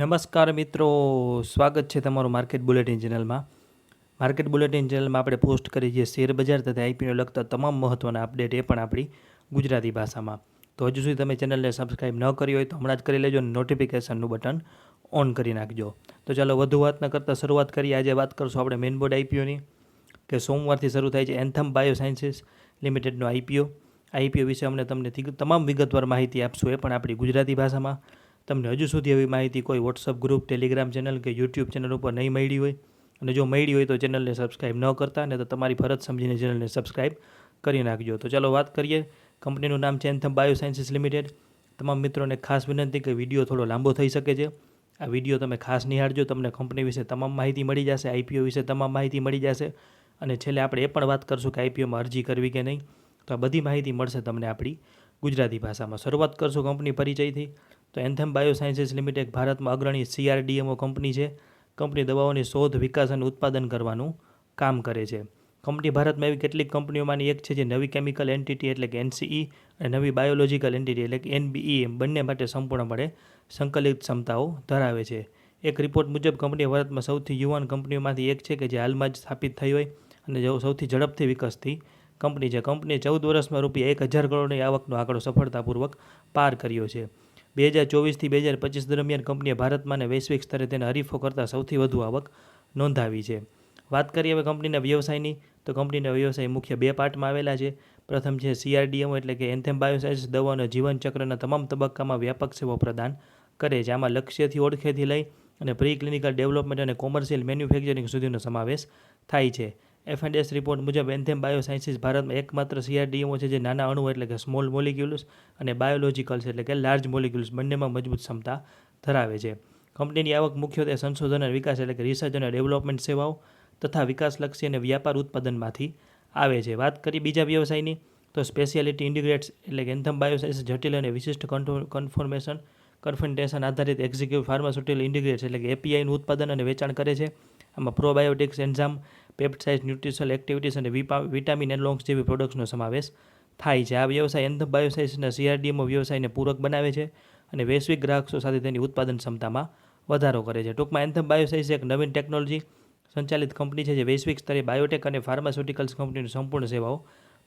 નમસ્કાર મિત્રો, સ્વાગત છે તમારું માર્કેટ બુલેટિન ચેનલમાં. માર્કેટ બુલેટિન ચેનલમાં આપણે પોસ્ટ કરી છે શેર બજાર તથા આઈપીઓને લગતા તમામ મહત્ત્વના અપડેટ, એ પણ આપણી ગુજરાતી ભાષામાં. તો હજુ સુધી તમે ચેનલને સબસ્ક્રાઈબ ન કરી હોય તો હમણાં જ કરી લેજો અને નોટિફિકેશનનું બટન ઓન કરી નાખજો. તો ચાલો વધુ વાત ન કરતાં શરૂઆત કરીએ. આજે વાત કરશું આપણે મેઇન બોર્ડ આઈપીઓની, કે સોમવારથી શરૂ થાય છે એન્થમ બાયોસાયન્સીસ લિમિટેડનો આઈપીઓ વિશે અમને તમને તમામ વિગતવાર માહિતી આપશું, એ પણ આપણી ગુજરાતી ભાષામાં. તમને હજુ સુધી એવી માહિતી કોઈ વોટ્સઅપ ગ્રુપ, ટેલિગ્રામ ચેનલ કે યુટ્યુબ ચેનલ ઉપર નહીં મળી હોય, અને જો મળી હોય તો ચેનલને સબસ્ક્રાઈબ ન કરતા, ને તો તમારી ફરજ સમજીને ચેનલને સબસ્ક્રાઈબ કરી નાખજો. તો ચાલો વાત કરીએ. કંપનીનું નામ છે એન્થમ બાયોસાયન્સીસ લિમિટેડ. તમામ મિત્રોને ખાસ વિનંતી કે વિડીયો થોડો લાંબો થઈ શકે છે. આ વિડીયો તમે ખાસ નિહાળજો, તમને કંપની વિશે તમામ માહિતી મળી જશે, આઈપીઓ વિશે તમામ માહિતી મળી જશે, અને છેલ્લે આપણે એ પણ વાત કરશું કે આઈપીઓમાં અરજી કરવી કે નહીં. તો આ બધી માહિતી મળશે તમને આપણી ગુજરાતી ભાષામાં. શરૂઆત કરશું કંપની પરિચયથી. તો એન્થમ બાયોસાયન્સીસ લિમિટેડ ભારતમાં અગ્રણી CRDMO કંપની છે. કંપની દવાઓની શોધ, વિકાસ અને ઉત્પાદન કરવાનું કામ કરે છે. કંપની ભારતમાં એવી કેટલીક કંપનીઓમાંની એક છે જે નવી કેમિકલ એન્ટિટી એટલે કે NCE અને નવી બાયોલોજિકલ એન્ટિટી એટલે કે NBE બંને માટે સંપૂર્ણપણે સંકલિત ક્ષમતાઓ ધરાવે છે. એક રિપોર્ટ મુજબ કંપની ભારતમાં સૌથી યુવાન કંપનીઓમાંથી એક છે કે જે હાલમાં જ સ્થાપિત થઈ હોય અને સૌથી ઝડપથી વિકસતી કંપની છે. કંપનીએ 14 વર્ષમાં ₹1000 કરોડની આવકનો આંકડો સફળતાપૂર્વક પાર કર્યો છે. 2024થી 2025 દરમિયાન કંપનીએ ભારતમાં અને વૈશ્વિક સ્તરે તેના હરીફો કરતાં સૌથી વધુ આવક નોંધાવી છે. વાત કરીએ હવે કંપનીના વ્યવસાયની, તો કંપનીના વ્યવસાય મુખ્ય બે પાર્ટમાં આવેલા છે. પ્રથમ છે CRDMO એટલે કે એન્થમ બાયોસાયન્સીસ દવાઓના જીવનચક્રના તમામ તબક્કામાં વ્યાપક સેવાઓ પ્રદાન કરે છે. આમાં લક્ષ્યથી ઓળખેથી લઈ અને પ્રી ક્લિનિકલ ડેવલપમેન્ટ અને કોમર્શિયલ મેન્યુફેક્ચરિંગ સુધીનો સમાવેશ થાય છે. F&S રિપોર્ટ મુજબ એન્થમ બાયોસાયન્સીસ ભારતમાં એકમાત્ર CRDMO છે જે નાના અણુ એટલે કે સ્મોલ મોલિક્યુલ્સ અને બાયોલોજિકલ્સ એટલે કે લાર્જ મોલિક્યુલ્સ બંનેમાં મજબૂત ક્ષમતા ધરાવે છે. કંપનીની આવક મુખ્યત્વે સંશોધન અને વિકાસ એટલે કે રિસર્ચ અને ડેવલપમેન્ટ સેવાઓ તથા વિકાસલક્ષી અને વ્યાપાર ઉત્પાદનમાંથી આવે છે. વાત કરીએ બીજા વ્યવસાયની, તો સ્પેશિયાલિટી ઇન્ટિગ્રેટ્સ એટલે કે એન્થમ બાયોસાયન્સીસ જટિલ અને વિશિષ્ટ કન્ફર્મેશન આધારિત એક્ઝિક્યુટિવ ફાર્માસ્યુટિકલ ઇન્ટિગ્રેટ્સ એટલે કે APIનું ઉત્પાદન અને વેચાણ કરે છે. આમાં પ્રોબાયોટિક્સ, એન્ઝાઇમ, પેપ્ટાઇડ્સ, ન્યુટ્રિશનલ એક્ટિવિટીઝ અને વિટામિન એનલોંગ્સ જેવી પ્રોડક્ટ્સનો સમાવેશ થાય છે. આ વ્યવસાય એન્થમ બાયોસાયન્સીસના CRDMO વ્યવસાયને પૂરક બનાવે છે અને વૈશ્વિક ગ્રાહકો સાથે તેની ઉત્પાદન ક્ષમતામાં વધારો કરે છે. ટૂંકમાં એન્થમ બાયોસાયન્સીસ એક નવીન ટેકનોલોજી સંચાલિત કંપની છે જે વૈશ્વિક સ્તરે બાયોટેક અને ફાર્માસ્યુટિકલ્સ કંપનીની સંપૂર્ણ સેવાઓ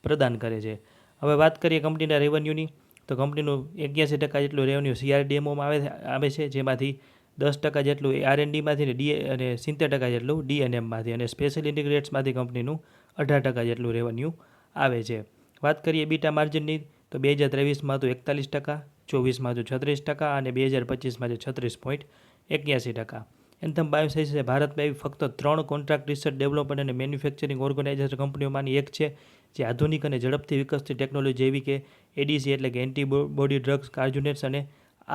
પ્રદાન કરે છે. હવે વાત કરીએ કંપનીના રેવન્યુની, તો કંપનીનું 81% જેટલું રેવન્યુ CRDMOમાં આવે છે, જેમાંથી 10% જેટલું R&Dમાંથી અને 70% જેટલું D&Mમાંથી, અને સ્પેશિયલ ઇન્ટિગ્રેટ્સમાંથી કંપનીનું 18% જેટલું રેવન્યુ આવે છે. વાત કરીએ બીટા માર્જિનની, તો 2023માં હતું 41%, 24માં હતું 36% અને 2025માં છે 36.81%. એન્થમ બાયોસાયન્સીસ ભારતમાં એવી ફક્ત 3 કોન્ટ્રાક્ટ રિસર્ચ ડેવલપમેન્ટ અને મેન્યુફેક્ચરિંગ ઓર્ગેનાઇઝેશન કંપનીઓમાંની એક છે જે આધુનિક અને ઝડપથી વિકસતી ટેકનોલોજી જેવી કે ADC એટલે કે એન્ટીબોડી ડ્રગ્સ કાર્જુનેટ્સ અને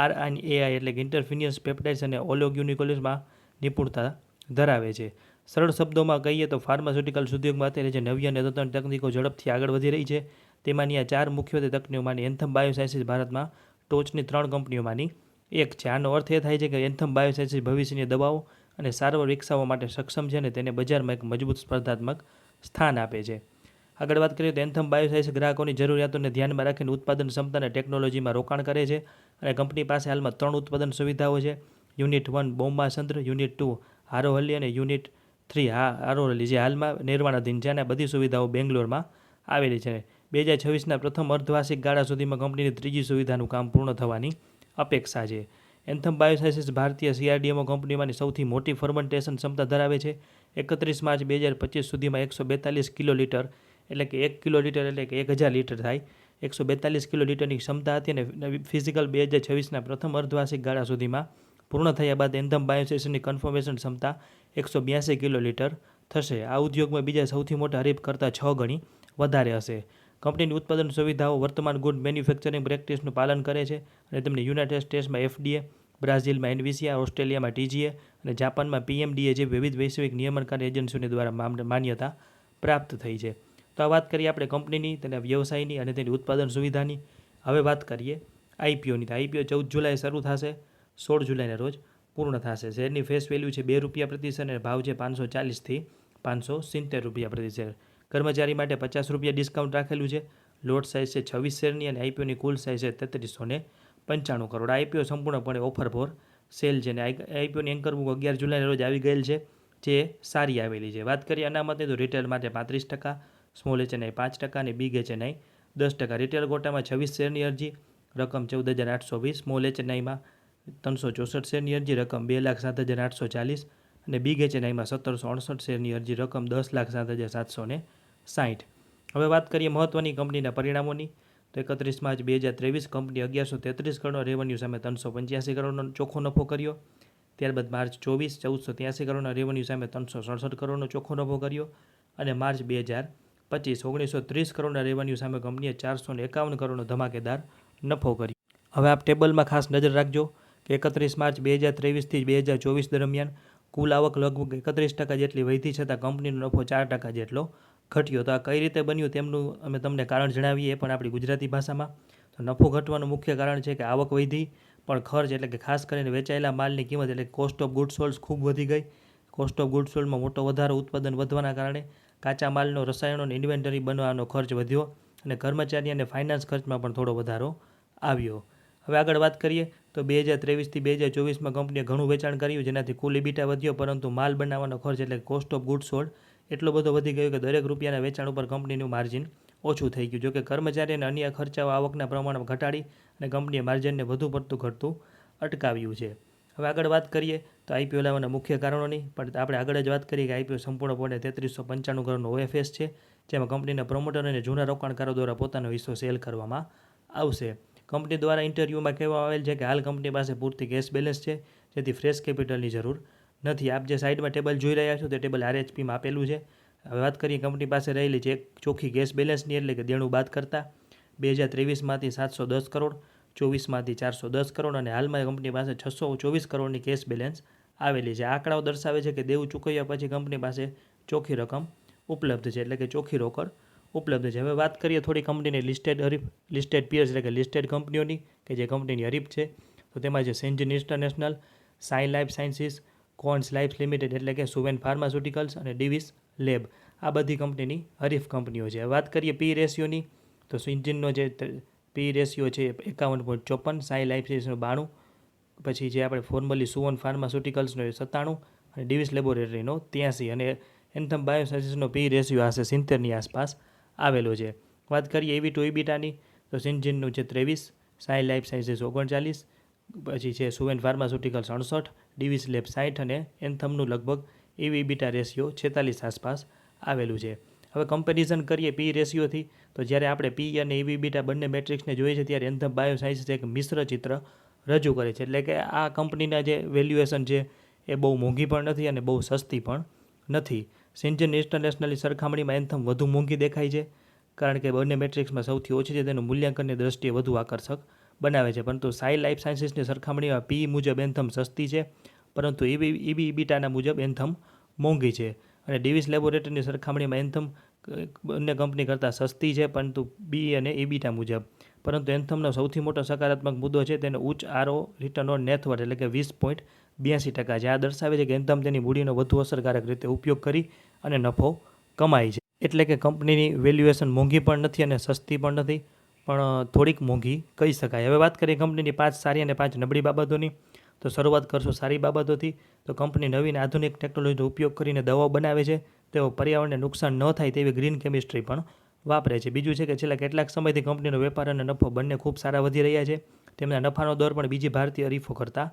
RNAi એટલે કે ઇન્ટરફિનિયસ પેપ્ટાઇડ્સ અને ઓલિગોન્યુક્લિયોટાઇડ્સમાં નિપુણતા ધરાવે છે. સરળ શબ્દોમાં કહીએ તો ફાર્માસ્યુટિકલ્સ ઉદ્યોગમાં અત્યારે જે નવી અને અદ્યતન તકનીકો ઝડપથી આગળ વધી રહી છે, તેમાંની આ 4 મુખ્યત્વે તકનીકોમાંની એન્થમ બાયોસાયન્સીસ ભારતમાં ટોચની 3 કંપનીઓમાંની એક છે. આનો અર્થ એ થાય છે કે એન્થમ બાયોસાયન્સીસ ભવિષ્યની દવાઓ અને સારવાર વિકસાવવા માટે સક્ષમ છે અને તેને બજારમાં એક મજબૂત સ્પર્ધાત્મક સ્થાન આપે છે. આગળ વાત કરીએ તો એન્થમ બાયોસાયન્સીસ ગ્રાહકોની જરૂરિયાતોને ધ્યાનમાં રાખીને ઉત્પાદન ક્ષમતા અને ટેકનોલોજીમાં રોકાણ કરે છે, અને કંપની પાસે હાલમાં 3 ઉત્પાદન સુવિધાઓ છે. યુનિટ 1 બોમ્બાસંદ્ર, યુનિટ 2 હારોહલ્લી અને યુનિટ 3 હારોહલ્લી, જે હાલમાં નિર્માણાધીન છે, અને બધી સુવિધાઓ બેંગ્લોરમાં આવેલી છે. 2026ના પ્રથમ અર્ધવાર્ષિક ગાળા સુધીમાં કંપનીની ત્રીજી સુવિધાનું કામ પૂર્ણ થવાની અપેક્ષા છે. એન્થમ બાયોસાયન્સીસ ભારતીય CRDMO કંપનીમાંની સૌથી મોટી ફર્મેન્ટેશન ક્ષમતા ધરાવે છે. 31 માર્ચ 2025 સુધીમાં 142 કિલોલીટર એટલે કે 1 કિલોલીટર એટલે કે 1000 લીટર થાય, 142 કિલોલીટરની ક્ષમતા હતી, અને ફિઝિકલ 2026ના પ્રથમ અર્ધવાર્ષિક ગાળા સુધીમાં પૂર્ણ થયા બાદ એન્થમ બાયોસાયન્સીસની કન્ફર્મેશન ક્ષમતા 182 કિલોલીટર થશે. આ ઉદ્યોગમાં બીજા સૌથી મોટા હરીફ કરતાં 6 ગણી વધારે હશે. કંપનીની ઉત્પાદન સુવિધાઓ વર્તમાન ગુડ મેન્યુફેક્ચરિંગ પ્રેક્ટિસનું પાલન કરે છે, અને તેમને યુનાઇટેડ સ્ટેટ્સમાં FDA, બ્રાઝિલમાં NVCA, ઓસ્ટ્રેલિયામાં TGA અને જાપાનમાં PMDA જેવી વિવિધ વૈશ્વિક નિયમનકારી એજન્સીઓ દ્વારા માન્યતા પ્રાપ્ત થઈ છે. તો આ વાત કરીએ આપણે કંપનીની, તેના વ્યવસાયની અને તેની ઉત્પાદન સુવિધાની. હવે વાત કરીએ આઈપીઓની. તો આઈપીઓ 14 જુલાઈ શરૂ થશે, 16 જુલાઈના રોજ પૂર્ણ થશે. શેરની ફેસ વેલ્યુ છે ₹2 પ્રતિ શેર અને ભાવ છે ₹540થી ₹570 પ્રતિ શેર. કર્મચારી માટે ₹50 ડિસ્કાઉન્ટ રાખેલું છે. લોટ સાઇઝ છે 26 શેરની અને આઈપીઓની કુલ સાઇઝ છે 3395 કરોડ. આઈપીઓ સંપૂર્ણપણે ઓફર ફોર સેલ છે અને આઈપીઓની એન્કર બુક 11 જુલાઈના રોજ આવી ગયેલ છે, જે સારી આવેલી છે. વાત કરીએ અનામતની તો રિટેલ માટે 35%, સ્મોલ એચએનઆઈ 5% અને બિગ એચએનઆઈ 10%. રિટેલ કોટામાં 26 શેરની અરજી, રકમ 14,820. સ્મોલ એચએનઆઈમાં 364 શેરની અરજી, રકમ 2,07,840 અને બિગ એચએનઆઈમાં 1768 શેરની અરજી, રકમ 10,07,760. હવે વાત કરીએ મહત્ત્વની કંપનીના પરિણામોની તો 31 માર્ચ 2023 કંપની 1133 કરોડનો રેવન્યુ સામે 385 કરોડનો ચોખ્ખો નફો કર્યો. ત્યારબાદ માર્ચ 24 1483 કરોડના રેવન્યુ સામે 367 કરોડનો ચોખ્ખો નફો કર્યો અને માર્ચ 2025 1930 કરોડના રેવન્યુ સામે કંપનીએ 451 કરોડનો ધમાકેદાર નફો કર્યો. હવે આપ ટેબલમાં ખાસ નજર રાખજો કે 31 માર્ચ 2023થી 2024 દરમિયાન કુલ આવક લગભગ 31% જેટલી વધી છતાં કંપનીનો નફો 4% જેટલો ઘટ્યો. તો આ કઈ રીતે બન્યું તેમનું અમે તમને કારણ જણાવીએ, પણ આપણી ગુજરાતી ભાષામાં. તો નફો ઘટવાનું મુખ્ય કારણ છે કે આવક વધી પણ ખર્ચ એટલે કે ખાસ કરીને વેચાયેલા માલની કિંમત એટલે કોસ્ટ ઓફ ગુડ સોલ્ડ ખૂબ વધી ગઈ. કોસ્ટ ઓફ ગુડ સોલ્ડમાં મોટો વધારો ઉત્પાદન વધવાના કારણે કાચા માલનો, રસાયણો અને ઇન્વેન્ટરી બનાવવાનો ખર્ચ વધ્યો અને કર્મચારી અને ફાઇનાન્સ ખર્ચમાં પણ થોડો વધારો આવ્યો. હવે આગળ વાત કરીએ તો 2023થી 2024માં કંપનીએ ઘણું વેચાણ કર્યું, જેનાથી કુલ ઇબીટા વધ્યો, પરંતુ માલ બનાવવાનો ખર્ચ એટલે કોસ્ટ ઓફ ગુડ સોલ્ડ એટલો બધો વધી ગયો કે દરેક રૂપિયાના વેચાણ ઉપર કંપનીનું માર્જિન ઓછું થઈ ગયું. જોકે કર્મચારી અને અન્ય ખર્ચાઓ આવકના પ્રમાણમાં ઘટાડી અને કંપનીએ માર્જિનને વધુ પડતું ઘટતું અટકાવ્યું છે. હવે આગળ વાત કરીએ તો આઈપીઓ લાવવાના મુખ્ય કારણોની, પણ આપણે આગળ જ વાત કરીએ કે આઈપીઓ સંપૂર્ણપણે 3395 કરોડનો ઓએફએસ છે, જેમાં કંપનીના પ્રમોટર અને જૂના રોકાણકારો દ્વારા પોતાનો હિસ્સો સેલ કરવામાં આવશે. કંપની દ્વારા ઇન્ટરવ્યૂમાં કહેવામાં આવેલ છે કે હાલ કંપની પાસે પૂરતી કેશ બેલેન્સ છે, જેથી ફ્રેશ કેપિટલની જરૂર નથી. આપ જે સાઇડમાં ટેબલ જોઈ રહ્યા છો તે ટેબલ આરએચપીમાં આપેલું છે. હવે વાત કરીએ કંપની પાસે રહેલી છે ચોખ્ખી કેશ બેલેન્સની, એટલે કે દેણું બાદ કરતાં 2023માંથી 710 કરોડ, 24માંથી 410 કરોડ અને હાલમાં કંપની પાસે 624 કરોડની કેશ બેલેન્સ આવેલી છે. આંકડાઓ દર્શાવે છે કે દેવું ચૂકવ્યા પછી કંપની પાસે ચોખ્ખી રકમ ઉપલબ્ધ છે, એટલે કે ચોખ્ખી રોકડ ઉપલબ્ધ છે. હવે વાત કરીએ થોડી કંપનીની લિસ્ટેડ પિયર્સ એટલે કે લિસ્ટેડ કંપનીઓની કે જે કંપનીની હરીફ છે. તો તેમાં છે Syngene International, Sai Life Sciences, કોન્સ લાઈફ લિમિટેડ એટલે કે સુવેન ફાર્માસ્યુટિકલ્સ અને ડિવિસ લેબ. આ બધી કંપનીની હરીફ કંપનીઓ છે. વાત કરીએ પી રેશિયોની તો સિન્જીનનો જે પી રેશિયો છે 51.54, સાઈ લાઈફ સાયન્સનો 92, પછી જે આપણે ફોર્મલી સુવન ફાર્માસ્યુટિકલ્સનો 97 અને ડિવિસ લેબોરેટરીનો 83 અને એન્થમ બાયોસાયન્સીસનો પી રેશિયો આશરે 70ની આસપાસ આવેલો છે. વાત કરીએ એવી ટુ ઇબીટાની તો સિન્જીનનું છે 23, સાઈ લાઈફ સાયન્સીસ 39, પછી છે સુવેન ફાર્માસ્યુટિકલ્સ 68, ડિવિસ લેબ 60 અને એન્થમનું લગભગ એવી ઇબીટા રેશિયો 46 આસપાસ આવેલું છે. હવે કમ્પેરિઝન કરીએ પી રેશિયોથી તો જ્યારે આપણે પી અને એવી ઇબીટા બંને મેટ્રિક્સને જોઈએ છે ત્યારે એન્થમ બાયોસાયન્સીસ એક મિશ્ર ચિત્ર રજૂ કરે છે, એટલે કે આ કંપનીના જે વેલ્યુએશન છે એ બહુ મોંઘી પણ નથી અને બહુ સસ્તી પણ નથી. સિન્જીન ઇન્ટરનેશનલની સરખામણીમાં એન્થમ વધુ મોંઘી દેખાય છે, કારણ કે બંને મેટ્રિક્સમાં સૌથી ઓછી છે, તેનું મૂલ્યાંકનની દ્રષ્ટિએ વધુ આકર્ષક બનાવે છે. પરંતુ સાઈ લાઈફ સાયન્સીસની સરખામણીમાં પી મુજબ એન્થમ સસ્તી છે, પરંતુ એવી ઇબીટાના મુજબ એન્થમ મોંઘી છે. અને ડિવિસ લેબોરેટરીની સરખામણીમાં એન્થમ બંને કંપની કરતાં સસ્તી છે, પરંતુ બી અને ઇબીટા મુજબ. પરંતુ એન્થમનો સૌથી મોટો સકારાત્મક મુદ્દો છે તેનો ઉચ્ચ આરઓ રિટર્ન ઓન નેટવર્થ એટલે કે 20.82% છે. આ દર્શાવે છે કે એન્થમ તેની મૂડીનો વધુ અસરકારક રીતે ઉપયોગ કરી અને નફો કમાય છે. એટલે કે કંપનીની વેલ્યુએશન મોંઘી પણ નથી અને સસ્તી પણ નથી, પણ થોડીક મોંઘી કહી શકાય. હવે વાત કરીએ કંપનીની 5 સારી અને 5 નબળી બાબતોની. તો શરૂઆત કરશું સારી બાબતોથી. તો કંપની નવીન આધુનિક ટેકનોલોજીનો ઉપયોગ કરીને દવાઓ બનાવે છે. તેઓ પર્યાવરણને નુકસાન ન થાય તેવી ગ્રીન કેમિસ્ટ્રી પણ વાપરે છે. બીજું છે કે છેલ્લા કેટલાક સમયથી કંપનીનો વેપાર અને નફો બંને ખૂબ સારા વધી રહ્યા છે. તેમના નફાનો દર પણ બીજી ભારતીય હરીફો કરતાં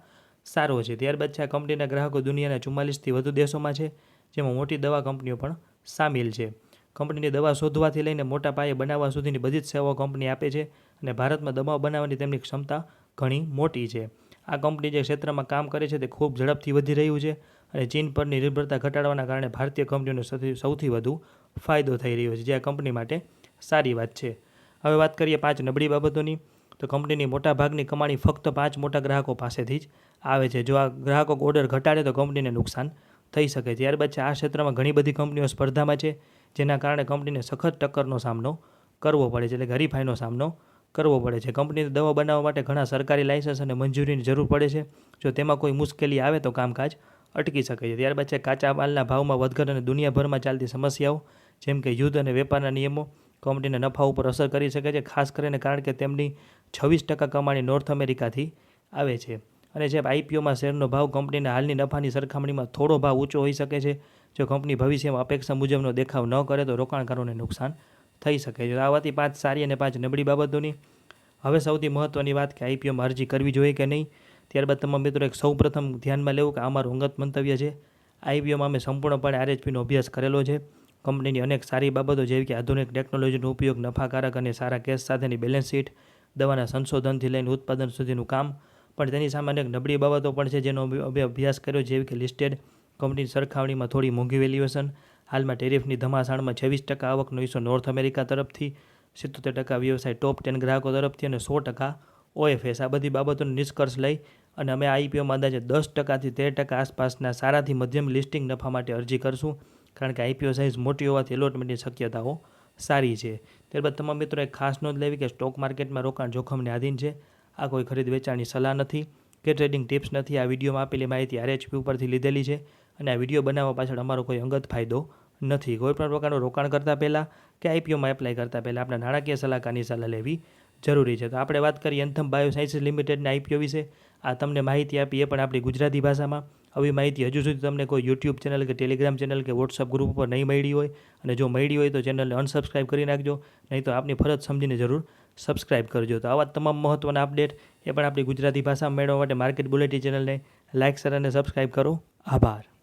સારો છે. ત્યારબાદ છે આ કંપનીના ગ્રાહકો દુનિયાના 44થી વધુ દેશોમાં છે, જેમાં મોટી દવા કંપનીઓ પણ સામેલ છે. કંપનીની દવા શોધવાથી લઈને મોટા પાયે બનાવવા સુધીની બધી જ સેવાઓ કંપની આપે છે અને ભારતમાં દવાઓ બનાવવાની તેમની ક્ષમતા ઘણી મોટી છે. આ કંપની જે ક્ષેત્રમાં કામ કરે છે તે ખૂબ ઝડપથી વધી રહ્યું છે અને ચીન પરની નિર્ભરતા ઘટાડવાના કારણે ભારતીય કંપનીઓને સૌથી વધુ ફાયદો થઈ રહ્યો છે, જે આ કંપની માટે સારી વાત છે. હવે વાત કરીએ 5 નબળી બાબતોની. તો કંપનીની મોટાભાગની કમાણી ફક્ત 5 મોટા ગ્રાહકો પાસેથી જ આવે છે. જો આ ગ્રાહકો ઓર્ડર ઘટાડે તો કંપનીને નુકસાન થઈ શકે. ત્યારબાદ છે આ ક્ષેત્રમાં ઘણી બધી કંપનીઓ સ્પર્ધામાં છે, જેના કારણે કંપનીને સખત ટક્કરનો સામનો કરવો પડે છે, એટલે હરીફાઈનો સામનો કરવો પડે છે. કંપનીને દવા બનાવવા માટે ઘણા સરકારી લાયસન્સ અને મંજૂરીની જરૂર પડે છે. જો તેમાં કોઈ મુશ્કેલી આવે તો કામકાજ અટકી શકે છે. ત્યારબાદ છે કાચા માલના ભાવમાં વધઘટ અને દુનિયાભરમાં ચાલતી સમસ્યાઓ, જેમ કે યુદ્ધ અને વેપારના નિયમો કંપનીના નફા ઉપર અસર કરી શકે છે, ખાસ કરીને કારણ કે તેમની 26% કમાણી નોર્થ અમેરિકાથી આવે છે. અને જે આઈપીઓમાં શેરનો ભાવ કંપનીના હાલની નફાની સરખામણીમાં થોડો ભાવ ઊંચો હોઈ શકે છે. જો કંપની ભવિષ્યમાં અપેક્ષા મુજબનો દેખાવ ન કરે તો રોકાણકારોને નુકસાન થઈ શકે છે. આ હતી 5 સારી અને 5 નબળી બાબતોની. હવે સૌથી મહત્ત્વની વાત કે આઈપીઓમાં અરજી કરવી જોઈએ કે નહીં. ત્યારબાદ તમામ મિત્રો સૌપ્રથમ ધ્યાનમાં લેવું કે અમારું અંગત મંતવ્ય છે. આઈપીઓમાં અમે સંપૂર્ણપણે આરએચપીનો અભ્યાસ કરેલો છે. કંપનીની અનેક સારી બાબતો જેવી કે આધુનિક ટેકનોલોજીનો ઉપયોગ, નફાકારક અને સારા કેશ સાથેની બેલેન્સ શીટ, દવાના સંશોધનથી લઈને ઉત્પાદન સુધીનું કામ, પણ તેની સામે અનેક નબળી બાબતો પણ છે જેનો અમે અભ્યાસ કર્યો, જેવી કે લિસ્ટેડ કંપનીની સરખામણીમાં થોડી મોંઘી વેલ્યુએશન, હાલમાં ટેરિફની ધમાસાણમાં 26% આવકનો હિસ્સો નોર્થ અમેરિકા તરફથી, 77% વ્યવસાય ટોપ 10 ગ્રાહકો તરફથી અને 100% ઓએફએસ. આ બધી બાબતોનો નિષ્કર્ષ લઈ અને અમે આઈપીઓમાં અંદાજે 10%થી 13% આસપાસના સારાથી મધ્યમ લિસ્ટિંગ નફા માટે અરજી કરશું, કારણ કે આઈપીઓ સાઇઝ મોટી હોવાથી એલોટમેન્ટની શક્યતાઓ સારી છે. ત્યારબાદ તમામ મિત્રો એક ખાસ નોંધ લેવી કે સ્ટોક માર્કેટમાં રોકાણ જોખમને આધીન છે. આ કોઈ ખરીદ વેચાણની સલાહ નથી કે ટ્રેડિંગ ટિપ્સ નથી. આ વિડીયોમાં આપેલી માહિતી આરએચપી ઉપરથી લીધેલી છે અને આ વિડીયો બનાવવા પાછળ અમારો કોઈ અંગત ફાયદો નથી. કોઈપણ પ્રકારનું રોકાણ કરતાં પહેલાં કે આઈપીઓમાં એપ્લાય કરતાં પહેલાં આપણા નાણાકીય સલાહકારની સલાહ લેવી જરૂરી છે. તો આપણે વાત કરીએ એન્થમ બાયોસાયન્સીસ લિમિટેડના આઈપીઓ વિશે. આ તમને માહિતી આપી એ પણ આપણી ગુજરાતી ભાષામાં. આવી માહિતી હજુ સુધી તમને કોઈ યુટ્યુબ ચેનલ કે ટેલિગ્રામ ચેનલ કે વોટ્સઅપ ગ્રુપ ઉપર નહીં મળી હોય, અને જો મળી હોય તો ચેનલને અનસબસ્ક્રાઈબ કરી નાખજો, નહીં તો આપની ફરજ સમજીને જરૂર સબસ્ક્રાઈબ કરજો. તો આવા તમામ મહત્ત્વના અપડેટ એ પણ આપણી ગુજરાતી ભાષામાં મેળવવા માટે માર્કેટ બુલેટિન ચેનલને લાઇક, શેર અને સબસ્ક્રાઈબ કરો. આભાર.